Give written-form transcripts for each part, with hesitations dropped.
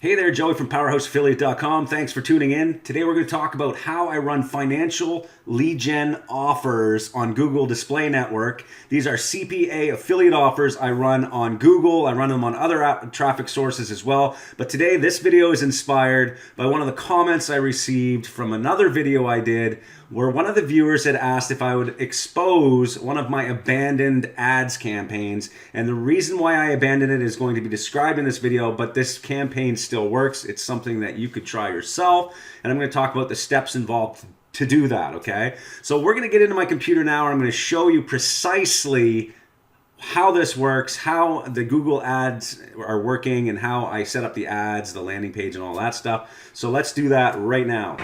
Hey there, Joey from PowerhouseAffiliate.com. Thanks for tuning in. Today we're going to talk about how I run financial lead gen offers on Google Display Network. These are CPA affiliate offers I run on Google. I run them on other traffic sources as well. But today this video is inspired by one of the comments I received from another video I did where one of the viewers had asked if I would expose one of my abandoned ads campaigns. And the reason why I abandoned it is going to be described in this video, but this campaign still works. It's something that you could try yourself. And I'm going to talk about the steps involved to do that, okay? So we're going to get into my computer now, and I'm going to show you precisely how this works, how the Google ads are working, and how I set up the ads, the landing page, and all that stuff. So let's do that right now.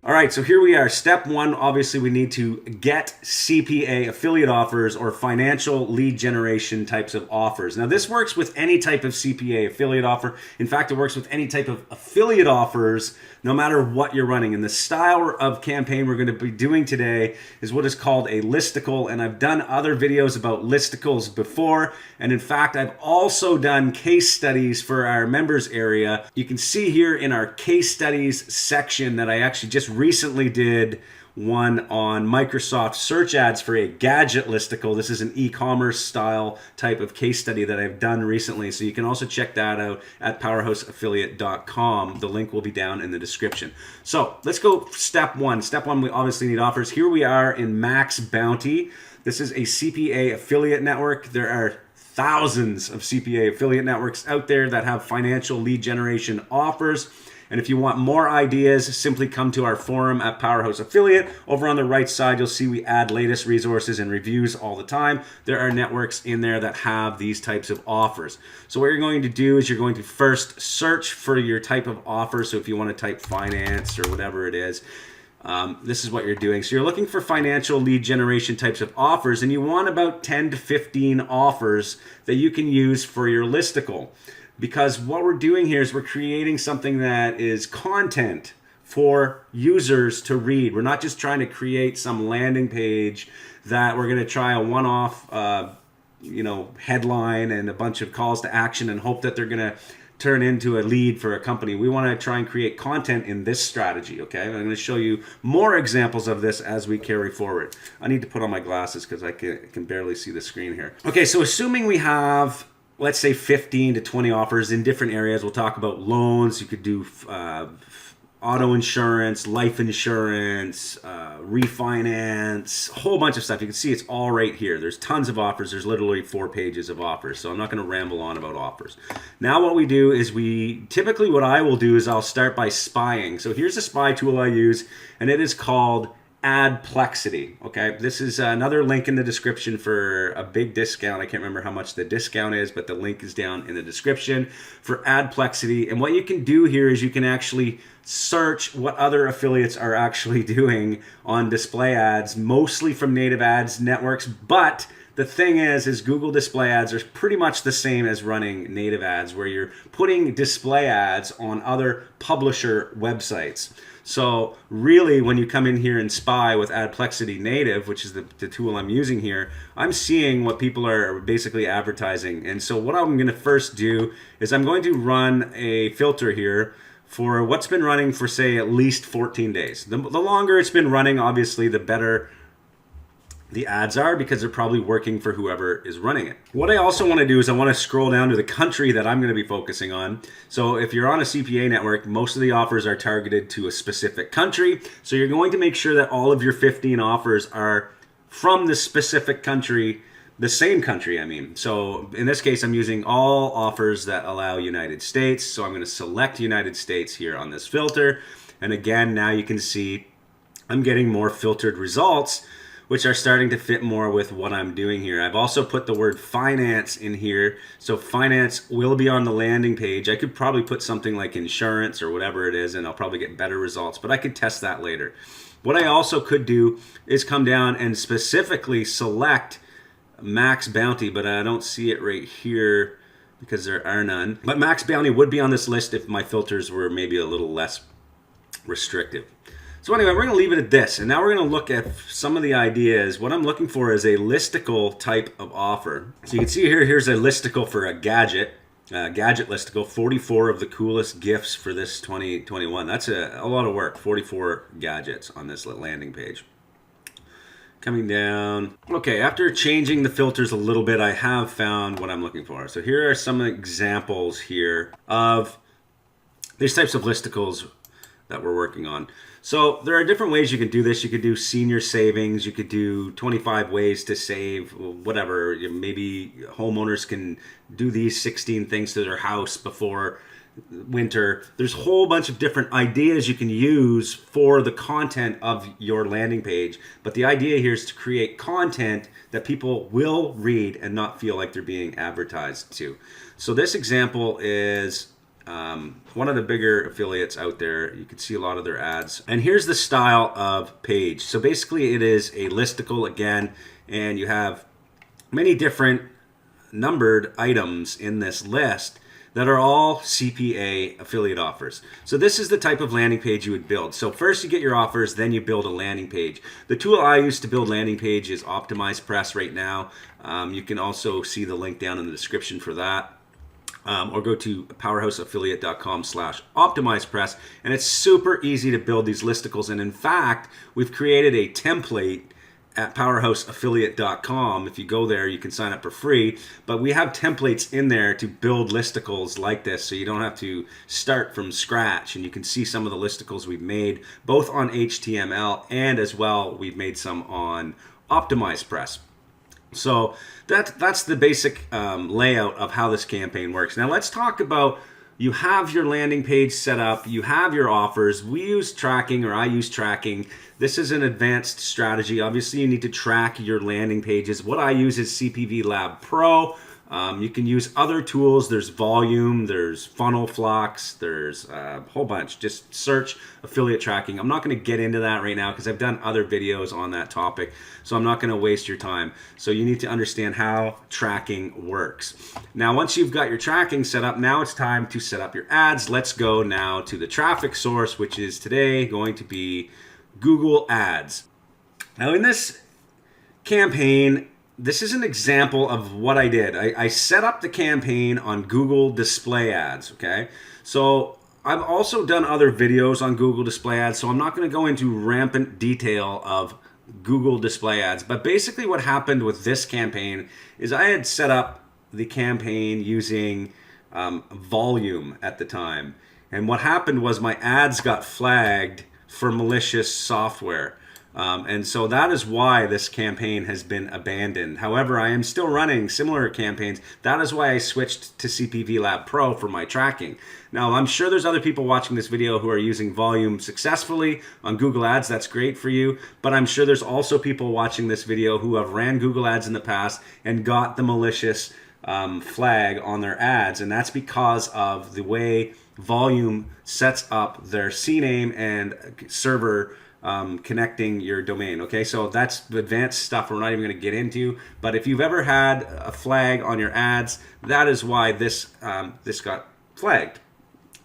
All right, so here we are. Step one, obviously we need to get CPA affiliate offers or financial lead generation types of offers. Now this works with any type of CPA affiliate offer. In fact, it works with any type of affiliate offers, no matter what you're running. And the style of campaign we're going to be doing today is what is called a listicle. And I've done other videos about listicles before. And in fact, I've also done case studies for our members area. You can see here in our case studies section that I actually just recently did one on Microsoft search ads for a gadget listicle. This is an e-commerce style type of case study that I've done recently. So you can also check that out at powerhouseaffiliate.com. The link will be down in the description. So let's go step one. Step one, we obviously need offers. Here we are in Max Bounty. This is a CPA affiliate network. There are thousands of CPA affiliate networks out there that have financial lead generation offers. And if you want more ideas, simply come to our forum at Powerhouse Affiliate. Over on the right side, you'll see we add latest resources and reviews all the time. There are networks in there that have these types of offers. So what you're going to do is you're going to first search for your type of offer. So if you want to type finance or whatever it is, this is what you're doing. So you're looking for financial lead generation types of offers, and you want about 10 to 15 offers that you can use for your listicle. Because what we're doing here is we're creating something that is content for users to read. We're not just trying to create some landing page that we're going to try a one-off, headline and a bunch of calls to action and hope that they're going to turn into a lead for a company. We want to try and create content in this strategy, okay? I'm going to show you more examples of this as we carry forward. I need to put on my glasses because I can barely see the screen here. Okay, so assuming we have, let's say 15 to 20 offers in different areas. We'll talk about loans. You could do auto insurance, life insurance, refinance, a whole bunch of stuff. You can see it's all right here. There's tons of offers. There's literally 4 pages of offers. So I'm not going to ramble on about offers. Now what we do is what I will do is I'll start by spying. So here's a spy tool I use, and it is called Adplexity. Okay, this is another link in the description for a big discount. I can't remember how much the discount is, but the link is down in the description for Adplexity. And what you can do here is you can actually search what other affiliates are actually doing on display ads, mostly from native ads networks. But the thing is Google display ads are pretty much the same as running native ads, where you're putting display ads on other publisher websites. So really, when you come in here and spy with Adplexity Native, which is the tool I'm using here, I'm seeing what people are basically advertising. And so what I'm going to first do is I'm going to run a filter here for what's been running for, say, at least 14 days. The longer it's been running, obviously, the better the ads are, because they're probably working for whoever is running it. What I also want to do is I want to scroll down to the country that I'm going to be focusing on. So if you're on a CPA network, most of the offers are targeted to a specific country. So you're going to make sure that all of your 15 offers are from the specific country, the same country, I mean. So in this case, I'm using all offers that allow United States. So I'm going to select United States here on this filter. And again, now you can see I'm getting more filtered results, which are starting to fit more with what I'm doing here. I've also put the word finance in here. So finance will be on the landing page. I could probably put something like insurance or whatever it is, and I'll probably get better results, but I could test that later. What I also could do is come down and specifically select Max Bounty, but I don't see it right here because there are none. But Max Bounty would be on this list if my filters were maybe a little less restrictive. So anyway, we're going to leave it at this. And now we're going to look at some of the ideas. What I'm looking for is a listicle type of offer. So you can see here, here's a listicle for a gadget. Gadget listicle, 44 of the coolest gifts for this 2021. That's a lot of work, 44 gadgets on this landing page. Coming down. Okay, after changing the filters a little bit, I have found what I'm looking for. So here are some examples here of these types of listicles that we're working on. So there are different ways you can do this. You could do senior savings. You could do 25 ways to save, whatever. Maybe homeowners can do these 16 things to their house before winter. There's a whole bunch of different ideas you can use for the content of your landing page. But the idea here is to create content that people will read and not feel like they're being advertised to. So this example is one of the bigger affiliates out there. You can see a lot of their ads. And here's the style of page. So basically it is a listicle again, and you have many different numbered items in this list that are all CPA affiliate offers. So this is the type of landing page you would build. So first you get your offers, then you build a landing page. The tool I use to build landing page is Optimize Press right now. You can also see the link down in the description for that. Or go to powerhouseaffiliate.com/optimizepress, and it's super easy to build these listicles. And in fact, we've created a template at powerhouseaffiliate.com. If you go there, you can sign up for free, but we have templates in there to build listicles like this, so you don't have to start from scratch. And you can see some of the listicles we've made, both on HTML and as well we've made some on Optimize Press. So that's the basic layout of how this campaign works. Now let's talk about, you have your landing page set up, you have your offers. We use tracking, or I use tracking. This is an advanced strategy. Obviously you need to track your landing pages. What I use is CPV Lab Pro. You can use other tools. There's Volume, there's Funnel Flux, there's a whole bunch. Just search affiliate tracking. I'm not going to get into that right now because I've done other videos on that topic, so I'm not going to waste your time. So you need to understand how tracking works. Now, once you've got your tracking set up, now it's time to set up your ads. Let's go now to the traffic source, which is today going to be Google Ads. Now, in this campaign, this is an example of what I did. I set up the campaign on Google Display Ads, okay? So I've also done other videos on Google Display Ads, so I'm not going to go into rampant detail of Google Display Ads. But basically what happened with this campaign is I had set up the campaign using Volume at the time. And what happened was my ads got flagged for malicious software. And so that is why this campaign has been abandoned. However, I am still running similar campaigns. That is why I switched to CPV Lab Pro for my tracking. Now, I'm sure there's other people watching this video who are using Volume successfully on Google Ads. That's great for you. But I'm sure there's also people watching this video who have ran Google Ads in the past and got the malicious flag on their ads. And that's because of the way Volume sets up their CNAME and server connecting your domain. Okay, so that's advanced stuff we're not even going to get into. But if you've ever had a flag on your ads, that is why this got flagged.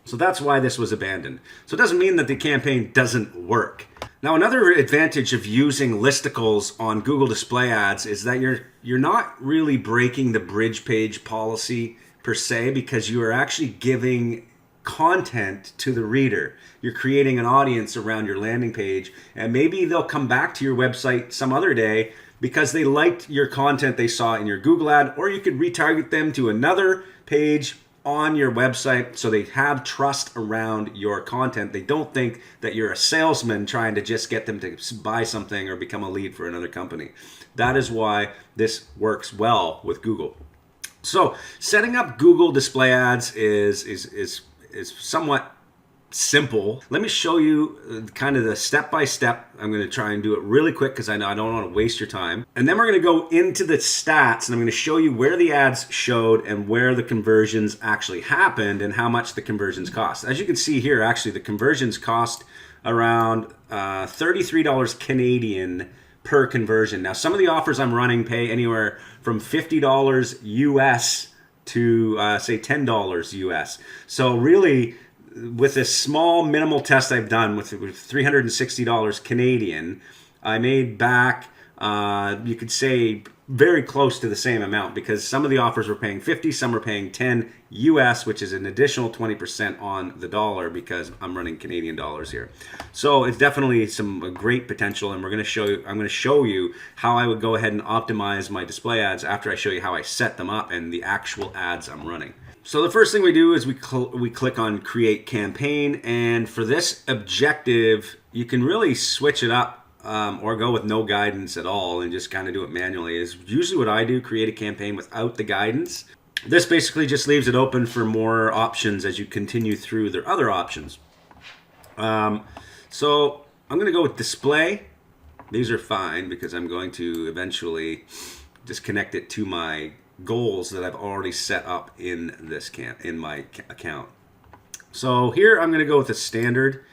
So that's why this was abandoned. So it doesn't mean that the campaign doesn't work. Now, another advantage of using listicles on Google Display Ads is that you're not really breaking the bridge page policy per se, because you are actually giving content to the reader. You're creating an audience around your landing page, and maybe they'll come back to your website some other day because they liked your content they saw in your Google ad, or you could retarget them to another page on your website so they have trust around your content. They don't think that you're a salesman trying to just get them to buy something or become a lead for another company. That is why this works well with Google. So setting up Google Display Ads is somewhat simple. Let me show you kind of the step-by-step. I'm going to try and do it really quick because I know I don't want to waste your time. And then we're going to go into the stats, and I'm going to show you where the ads showed and where the conversions actually happened and how much the conversions cost. As you can see here, actually the conversions cost around $33 Canadian per conversion. Now, some of the offers I'm running pay anywhere from $50 US to say $10 US. So really, with this small minimal test I've done with $360 Canadian, I made back, you could say, very close to the same amount, because some of the offers were paying 50, some were paying 10 US, which is an additional 20% on the dollar because I'm running Canadian dollars here. So it's definitely some great potential, and I'm going to show you how I would go ahead and optimize my display ads after I show you how I set them up and the actual ads I'm running. So the first thing we do is we click on Create Campaign, and for this objective, you can really switch it up or go with no guidance at all and just kind of do it manually. Is usually what I do, create a campaign without the guidance. This basically just leaves it open for more options as you continue through their other options. So I'm going to go with display. These are fine because I'm going to eventually just connect it to my goals that I've already set up in this in my account. So here I'm going to go with a standard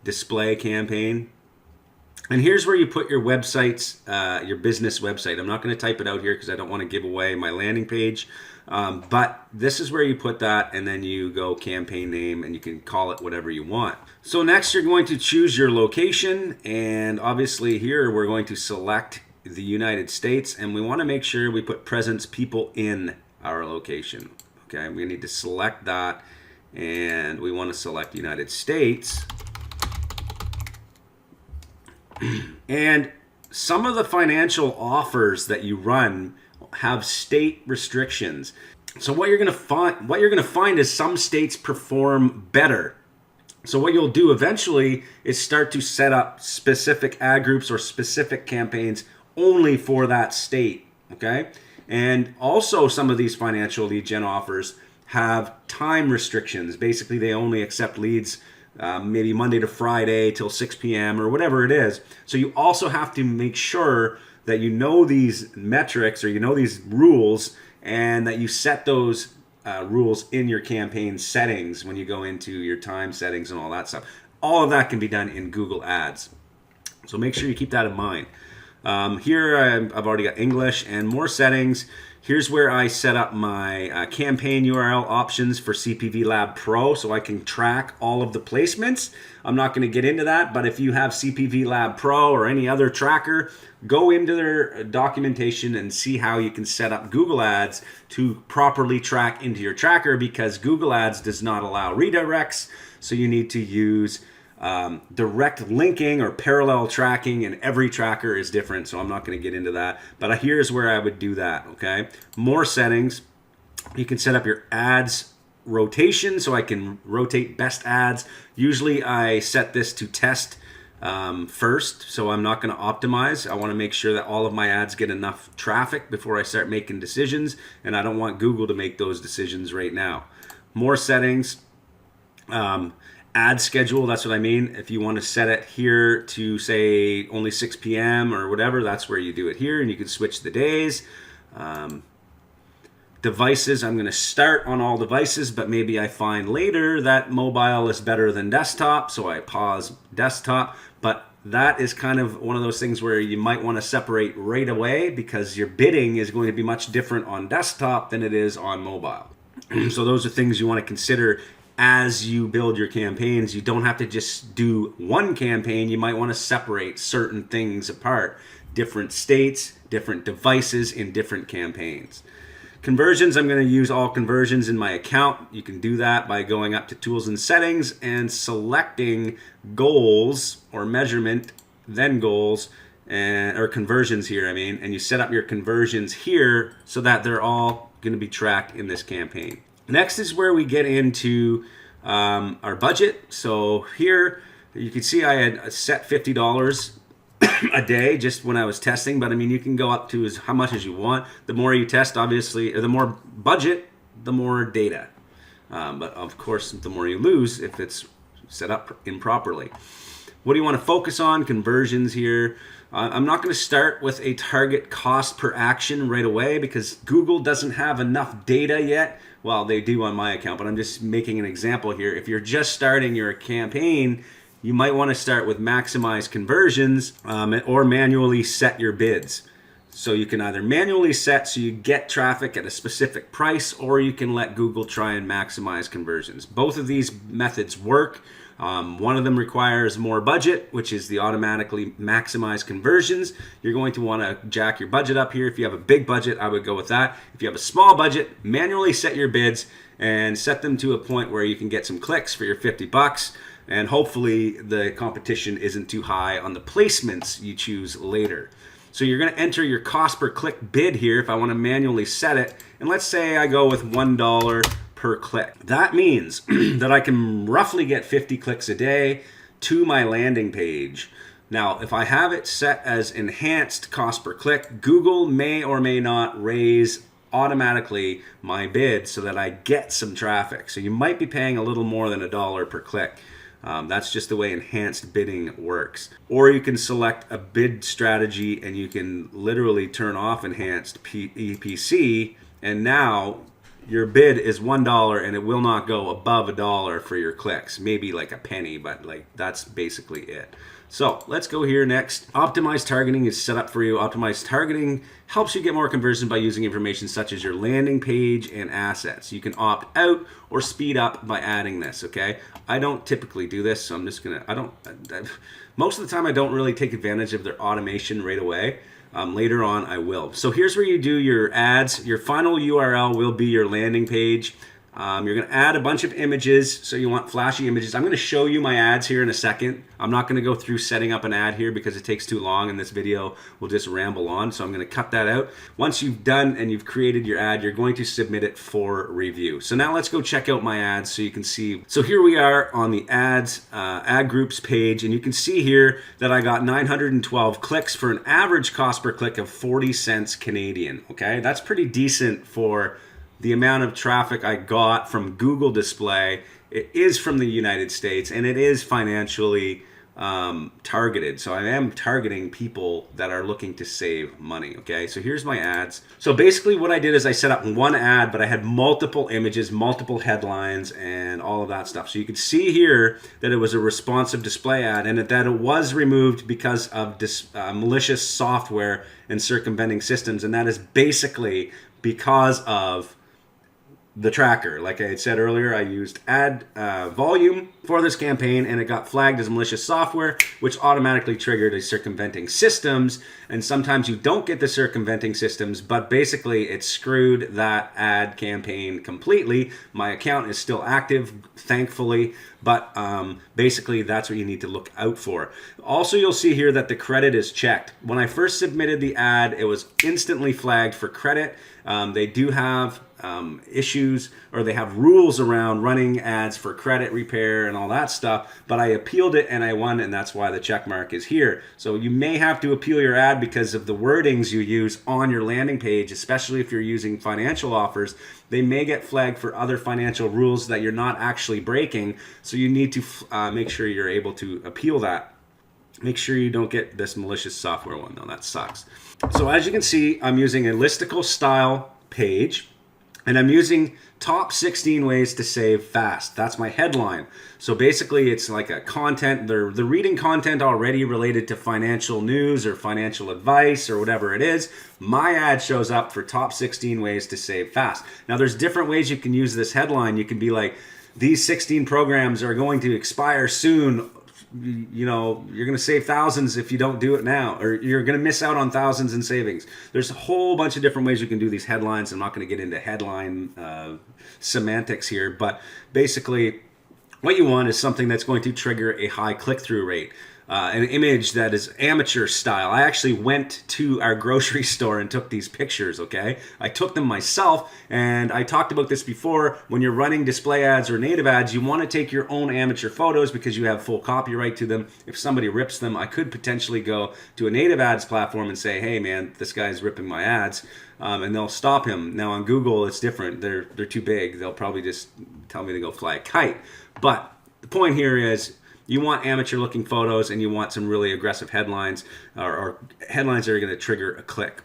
display campaign. And here's where you put your websites, your business website. I'm not going to type it out here because I don't want to give away my landing page. But this is where you put that, and then you go campaign name, and you can call it whatever you want. So next you're going to choose your location, and obviously here we're going to select the United States, and we want to make sure we put presence people in our location. Okay, we need to select that, and we want to select United States. And some of the financial offers that you run have state restrictions. So what you're going to find is some states perform better. So what you'll do eventually is start to set up specific ad groups or specific campaigns only for that state, okay? And also some of these financial lead gen offers have time restrictions. Basically, they only accept leads maybe Monday to Friday till 6 p.m. or whatever it is. So you also have to make sure that you know these metrics or you know these rules, and that you set those rules in your campaign settings when you go into your time settings and all that stuff. All of that can be done in Google Ads. So make sure you keep that in mind. Here I've already got English and more settings. Here's where I set up my campaign URL options for CPV Lab Pro so I can track all of the placements. I'm not going to get into that, but if you have CPV Lab Pro or any other tracker, go into their documentation and see how you can set up Google Ads to properly track into your tracker, because Google Ads does not allow redirects, so you need to use direct linking or parallel tracking, and every tracker is different, so I'm not going to get into that, but here's where I would do that. Okay, more settings. You can set up your ads rotation, so I can rotate best ads. Usually I set this to test first, so I'm not going to optimize. I want to make sure that all of my ads get enough traffic before I start making decisions, and I don't want Google to make those decisions right now. More settings. Ad schedule, that's what I mean. If you want to set it here to say only 6 p.m. or whatever, that's where you do it here, and you can switch the days. Devices, I'm going to start on all devices, but maybe I find later that mobile is better than desktop, so I pause desktop. But that is kind of one of those things where you might want to separate right away, because your bidding is going to be much different on desktop than it is on mobile. So those are things you want to consider as you build your campaigns. You don't have to just do one campaign. You might want to separate certain things apart. Different states, different devices in different campaigns. Conversions, I'm going to use all conversions in my account. You can do that by going up to Tools and Settings and selecting Goals or Measurement, then Goals, or Conversions here, and you set up your conversions here so that they're all going to be tracked in this campaign. Next is where we get into our budget. So here you can see I had set $50 a day just when I was testing, but you can go up to how much as you want. The more you test, obviously, or the more budget, the more data. But of course, the more you lose if it's set up improperly. What do you want to focus on? Conversions here. I'm not going to start with a target cost per action right away because Google doesn't have enough data yet. Well, they do on my account, but I'm just making an example here. If you're just starting your campaign, you might want to start with maximize conversions or manually set your bids. So you can either manually set so you get traffic at a specific price, or you can let Google try and maximize conversions. Both of these methods work. One of them requires more budget, which is the automatically maximize conversions. You're going to want to jack your budget up here. If you have a big budget, I would go with that. If you have a small budget, manually set your bids and set them to a point where you can get some clicks for your $50. And hopefully the competition isn't too high on the placements you choose later. So you're going to enter your cost per click bid here if I want to manually set it. And let's say I go with $1 per click. That means that I can roughly get 50 clicks a day to my landing page. Now, if I have it set as enhanced cost per click, Google may or may not raise automatically my bid so that I get some traffic. So you might be paying a little more than $1 per click. That's just the way enhanced bidding works. Or you can select a bid strategy and you can literally turn off enhanced EPC, and now your bid is $1 and it will not go above $1 for your clicks. Maybe like a penny, but like that's basically it. So let's go here next. Optimized targeting is set up for you. Optimized targeting helps you get more conversion by using information such as your landing page and assets. You can opt out or speed up by adding this, okay? I don't typically do this, so I'm just gonna, most of the time I don't really take advantage of their automation right away. Later on I will. So here's where you do your ads. Your final URL will be your landing page. You're going to add a bunch of images, so you want flashy images. I'm going to show you my ads here in a second. I'm not going to go through setting up an ad here because it takes too long and this video will just ramble on, so I'm going to cut that out. Once you've done and you've created your ad, you're going to submit it for review. So now let's go check out my ads so you can see. So here we are on the ads, ad groups page, and you can see here that I got 912 clicks for an average cost per click of 40 cents Canadian. Okay, that's pretty decent for the amount of traffic I got from Google display. It is from the United States and it is financially targeted. So I am targeting people that are looking to save money. Okay, so here's my ads. So basically what I did is I set up one ad, but I had multiple images, multiple headlines, and all of that stuff. So you could see here that it was a responsive display ad and that it was removed because of malicious software and circumventing systems. And that is basically because of the tracker. Like I had said earlier, I used ad volume for this campaign and it got flagged as malicious software, which automatically triggered a circumventing systems. And sometimes you don't get the circumventing systems, but basically it screwed that ad campaign completely. My account is still active, thankfully, but basically that's what you need to look out for. Also, you'll see here that the credit is checked. When I first submitted the ad, it was instantly flagged for credit. They do have issues, or they have rules around running ads for credit repair and all that stuff, but I appealed it and I won, and that's why the check mark is here. So you may have to appeal your ad because of the wordings you use on your landing page, especially if you're using financial offers. They may get flagged for other financial rules that you're not actually breaking, so you need to make sure you're able to appeal that. Make sure you don't get this malicious software one, though. That sucks. So as you can see, I'm using a listicle style page, and I'm using top 16 ways to save fast. That's my headline. So basically it's like a content, they're reading content already related to financial news or financial advice or whatever it is. My ad shows up for top 16 ways to save fast. Now there's different ways you can use this headline. You can be like, these 16 programs are going to expire soon. You know, you're going to save thousands if you don't do it now, or you're going to miss out on thousands in savings. There's a whole bunch of different ways you can do these headlines. I'm not going to get into headline semantics here, but basically what you want is something that's going to trigger a high click-through rate. An image that is amateur style. I actually went to our grocery store and took these pictures, okay? I took them myself, and I talked about this before. When you're running display ads or native ads, you want to take your own amateur photos because you have full copyright to them. If somebody rips them, I could potentially go to a native ads platform and say, hey man, this guy's ripping my ads, and they'll stop him. Now on Google, it's different. They're too big. They'll probably just tell me to go fly a kite. But the point here is, you want amateur-looking photos, and you want some really aggressive headlines, or headlines that are going to trigger a click.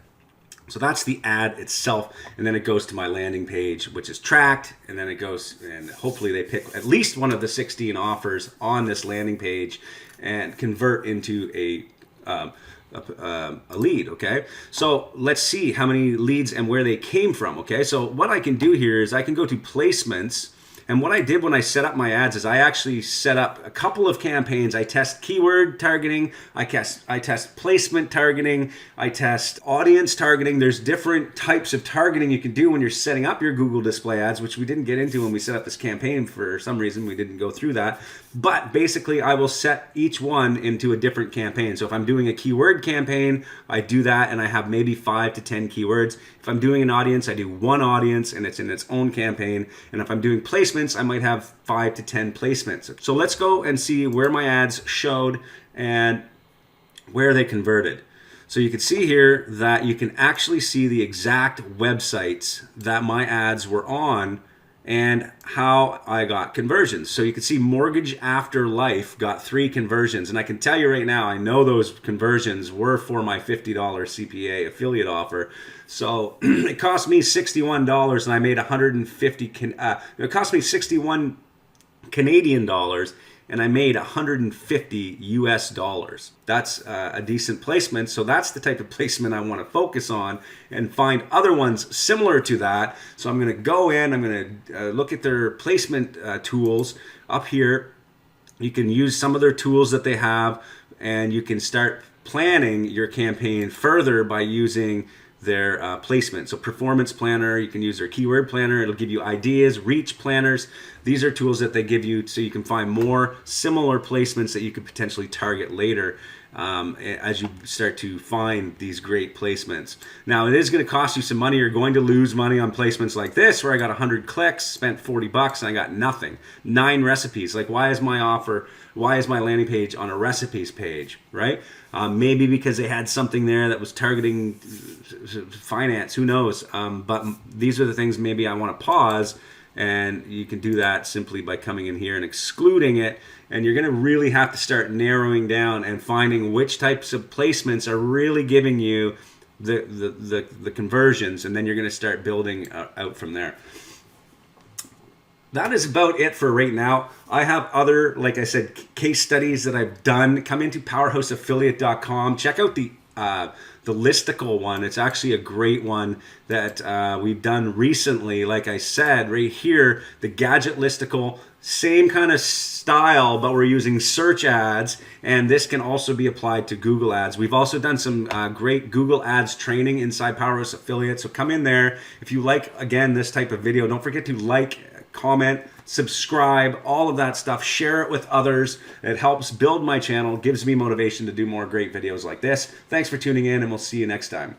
So that's the ad itself, and then it goes to my landing page, which is tracked, and then it goes, and hopefully they pick at least one of the 16 offers on this landing page and convert into a a lead, okay? So let's see how many leads and where they came from, okay? So what I can do here is I can go to placements, and what I did when I set up my ads is I actually set up a couple of campaigns. I test keyword targeting, I test placement targeting, I test audience targeting. There's different types of targeting you can do when you're setting up your Google display ads, which we didn't get into when we set up this campaign. For some reason, we didn't go through that. But basically, I will set each one into a different campaign. So if I'm doing a keyword campaign, I do that, and I have maybe 5 to 10 keywords. If I'm doing an audience, I do one audience, and it's in its own campaign. And if I'm doing placements, I might have 5 to 10 placements. So let's go and see where my ads showed and where they converted. So you can see here that you can actually see the exact websites that my ads were on and how I got conversions. So you can see Mortgage After Life got 3 conversions. And I can tell you right now, I know those conversions were for my $50 CPA affiliate offer. So it cost me $61 and I made 150, it cost me 61 Canadian dollars and I made 150 US dollars. That's a decent placement. So that's the type of placement I want to focus on and find other ones similar to that. So I'm going to go in, I'm going to look at their placement tools up here. You can use some of their tools that they have, and you can start planning your campaign further by using their placement. So Performance Planner, you can use their Keyword Planner. It'll give you ideas. Reach Planners. These are tools that they give you so you can find more similar placements that you could potentially target later as you start to find these great placements. Now, it is going to cost you some money. You're going to lose money on placements like this, where I got 100 clicks, spent $40, and I got nothing. 9 recipes. Like, why is my landing page on a recipes page, right? Maybe because they had something there that was targeting finance, who knows? But these are the things maybe I want to pause, and you can do that simply by coming in here and excluding it. And you're going to really have to start narrowing down and finding which types of placements are really giving you the conversions, and then you're going to start building out from there. That is about it for right now. I have other, like I said, case studies that I've done. Come into powerhouseaffiliate.com. Check out the listicle one. It's actually a great one that we've done recently. Like I said, right here, the gadget listicle, same kind of style, but we're using search ads, and this can also be applied to Google ads. We've also done some great Google ads training inside Powerhouse Affiliate, so come in there. If you like, again, this type of video, don't forget to like, comment, subscribe, all of that stuff. Share it with others. It helps build my channel, gives me motivation to do more great videos like this. Thanks for tuning in, and we'll see you next time.